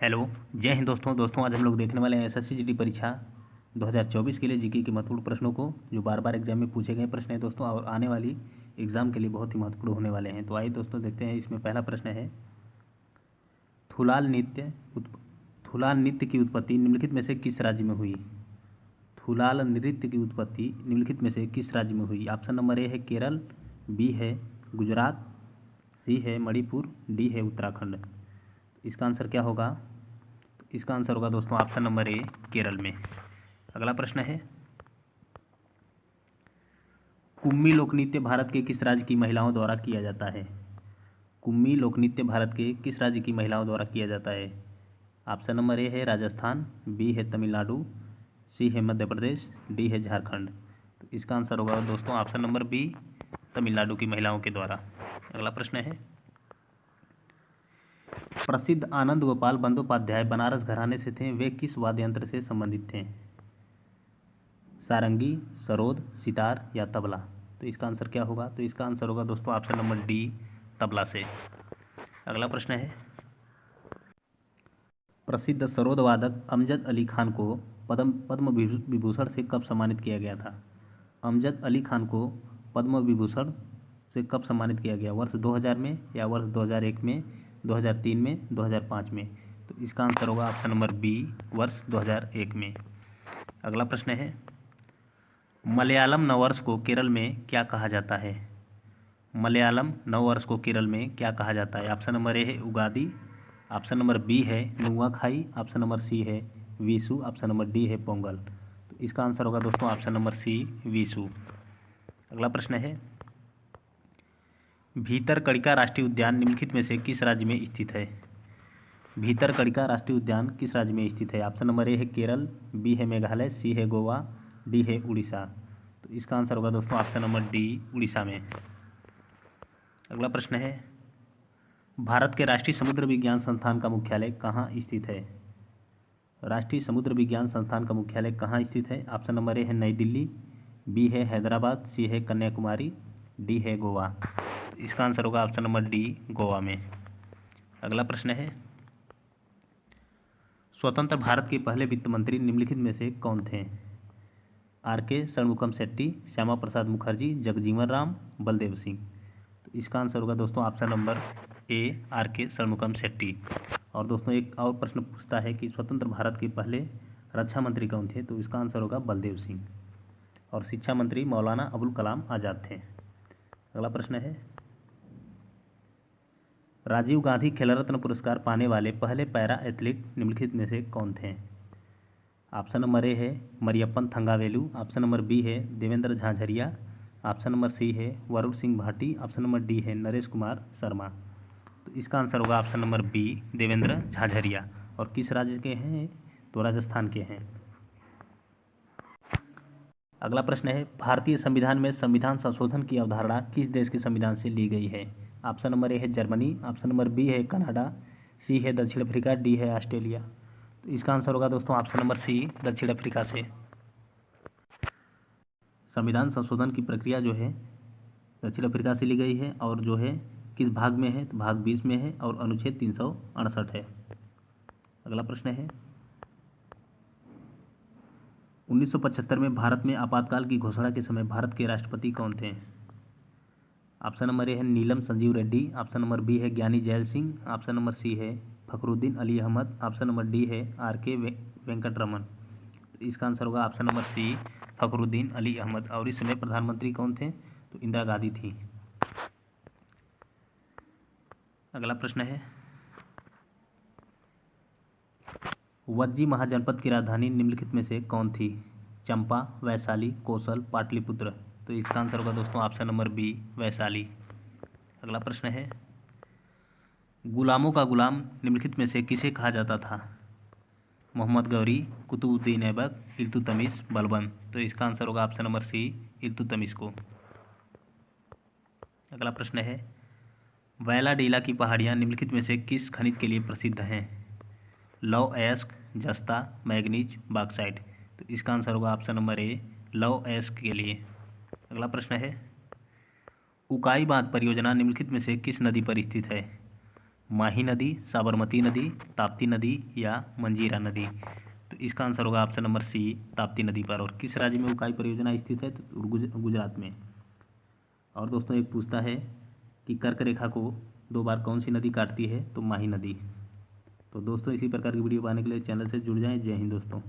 Hello. जय हिंद दोस्तों आज हम लोग देखने वाले हैं एसएससी जीडी परीक्षा 2024 के लिए जीके के महत्वपूर्ण प्रश्नों को, जो बार बार एग्जाम में पूछे गए प्रश्न हैं दोस्तों, और आने वाली एग्जाम के लिए बहुत ही महत्वपूर्ण होने वाले हैं। तो आइए दोस्तों देखते हैं। इसमें पहला प्रश्न है, थुलाल नृत्य की उत्पत्ति निम्नलिखित में से किस राज्य में हुई? थुलाल नृत्य की उत्पत्ति निम्नलिखित में से किस राज्य में हुई? ऑप्शन नंबर ए है केरल, बी है गुजरात, सी है मणिपुर, डी है उत्तराखंड। इसका आंसर क्या होगा? इसका आंसर होगा दोस्तों ऑप्शन नंबर ए, केरल में। अगला प्रश्न है, कुम्मी लोकनृत्य भारत के किस राज्य की महिलाओं द्वारा किया जाता है? कुम्मी लोकनृत्य भारत के किस राज्य की महिलाओं द्वारा किया जाता है? ऑप्शन नंबर ए है राजस्थान, बी है तमिलनाडु, सी है मध्य प्रदेश, डी है झारखंड। तो इसका आंसर होगा दोस्तों ऑप्शन नंबर बी, तमिलनाडु की महिलाओं के द्वारा। अगला प्रश्न है, प्रसिद्ध आनंद गोपाल बंदोपाध्याय बनारस घराने से थे, वे किस वाद्य यंत्र से संबंधित थे? सारंगी, सरोद, सितार या तबला? तो इसका आंसर क्या होगा? तो इसका आंसर होगा दोस्तों ऑप्शन नंबर डी, तबला से। अगला प्रश्न है, प्रसिद्ध सरोद वादक अमजद अली खान को पद्म विभूषण से कब सम्मानित किया गया था? अमजद अली खान को पद्म विभूषण से कब सम्मानित किया गया? वर्ष 2000 में, या वर्ष 2001 में, 2003 में, 2005 में? तो इसका आंसर होगा ऑप्शन नंबर बी, वर्ष 2001 में। अगला प्रश्न है, मलयालम नववर्ष को केरल में क्या कहा जाता है? मलयालम नववर्ष को केरल में क्या कहा जाता है? ऑप्शन नंबर ए है उगादी, ऑप्शन नंबर बी है नुआखाई, ऑप्शन नंबर सी है विशु, ऑप्शन नंबर डी है पोंगल। तो इसका आंसर होगा दोस्तों ऑप्शन नंबर सी, विशु। अगला प्रश्न है, भीतरकनिका राष्ट्रीय उद्यान निम्नलिखित में से किस राज्य में स्थित है? भीतरकनिका राष्ट्रीय उद्यान किस राज्य में स्थित है? ऑप्शन नंबर ए है केरल, बी है मेघालय, सी है गोवा, डी है उड़ीसा। तो इसका आंसर होगा दोस्तों ऑप्शन नंबर डी, उड़ीसा में। अगला प्रश्न है, भारत के राष्ट्रीय समुद्र विज्ञान संस्थान का मुख्यालय कहाँ स्थित है? राष्ट्रीय समुद्र विज्ञान संस्थान का मुख्यालय कहाँ स्थित है? ऑप्शन नंबर ए है नई दिल्ली, बी है हैदराबाद, सी है कन्याकुमारी, डी है गोवा। तो इसका आंसर होगा ऑप्शन नंबर डी, गोवा में। अगला प्रश्न है, स्वतंत्र भारत के पहले वित्त मंत्री निम्नलिखित में से कौन थे? आर के षणमुखम शेट्टी, श्यामा प्रसाद मुखर्जी, जगजीवन राम, बलदेव सिंह। तो इसका आंसर होगा दोस्तों ऑप्शन नंबर ए, आर के षणमुखम शेट्टी। और दोस्तों एक और प्रश्न पूछता है कि स्वतंत्र भारत के पहले रक्षा मंत्री कौन थे? तो इसका आंसर होगा बलदेव सिंह। और शिक्षा मंत्री मौलाना अबुल कलाम आज़ाद थे। अगला प्रश्न है, राजीव गांधी खेल रत्न पुरस्कार पाने वाले पहले पैरा एथलीट निम्नलिखित में से कौन थे? ऑप्शन नंबर ए है Mariyappan Thangavelu, option number B है Devendra Jhajharia, option number C है Varun Singh Bhati, option number D है नरेश कुमार शर्मा। तो इसका आंसर होगा option number B, Devendra Jhajharia. और किस राज्य के हैं? तो राजस्थान के हैं। अगला प्रश्न है, भारतीय संविधान में संविधान संशोधन की अवधारणा किस देश के संविधान से ली गई है? ऑप्शन नंबर ए है जर्मनी, ऑप्शन नंबर बी है कनाडा, सी है दक्षिण अफ्रीका, डी है ऑस्ट्रेलिया। तो इसका आंसर होगा दोस्तों ऑप्शन नंबर सी, दक्षिण अफ्रीका से। संविधान संशोधन की प्रक्रिया जो है दक्षिण अफ्रीका से ली गई है, और जो है किस भाग में है? तो भाग 20 में है, और अनुच्छेद 368 है। अगला प्रश्न है, 1975 में भारत में आपातकाल की घोषणा के समय भारत के राष्ट्रपति कौन थे? ऑप्शन नंबर ए है Neelam Sanjiva Reddy, option number B है Giani Zail Singh, option number C है Fakhruddin Ali Ahmed, option number D है आर के वेंकट रमन। तो इसका आंसर होगा option number C, Fakhruddin Ali Ahmed. और इस समय प्रधानमंत्री कौन थे? तो इंदिरा गांधी थी। अगला प्रश्न है, वज्जी महाजनपद की राजधानी निम्नलिखित में से कौन थी? चंपा, वैशाली, कौशल, पाटलिपुत्र। तो इसका आंसर होगा दोस्तों ऑप्शन नंबर बी, वैशाली। अगला प्रश्न है, गुलामों का गुलाम निम्नलिखित में से किसे कहा जाता था? मोहम्मद गौरी, कुतुबुद्दीन ऐबक, इल्तुतमिश, बलबन। तो इसका आंसर होगा ऑप्शन नंबर सी, इल्तुतमिश को। अगला प्रश्न है, वैलाडीला की पहाड़ियाँ निम्नलिखित में से किस खनिज के लिए प्रसिद्ध हैं? लौह अयस्क, जस्ता, मैग्नीज, बॉक्साइट। तो इसका आंसर होगा ऑप्शन नंबर ए, लौह अयस्क के लिए। अगला प्रश्न है, उकाई बांध परियोजना निम्नलिखित में से किस नदी पर स्थित है? माही नदी, साबरमती नदी, ताप्ती नदी या मंजीरा नदी। तो इसका आंसर होगा ऑप्शन नंबर सी, ताप्ती नदी पर। और किस राज्य में उकाई परियोजना स्थित है? तो गुजरात में। और दोस्तों एक पूछता है कि कर्क रेखा को 2 बार कौन सी नदी काटती है? तो माही नदी। तो दोस्तों इसी प्रकार की वीडियो पाने के लिए चैनल से जुड़ जाएं। जय हिंद दोस्तों।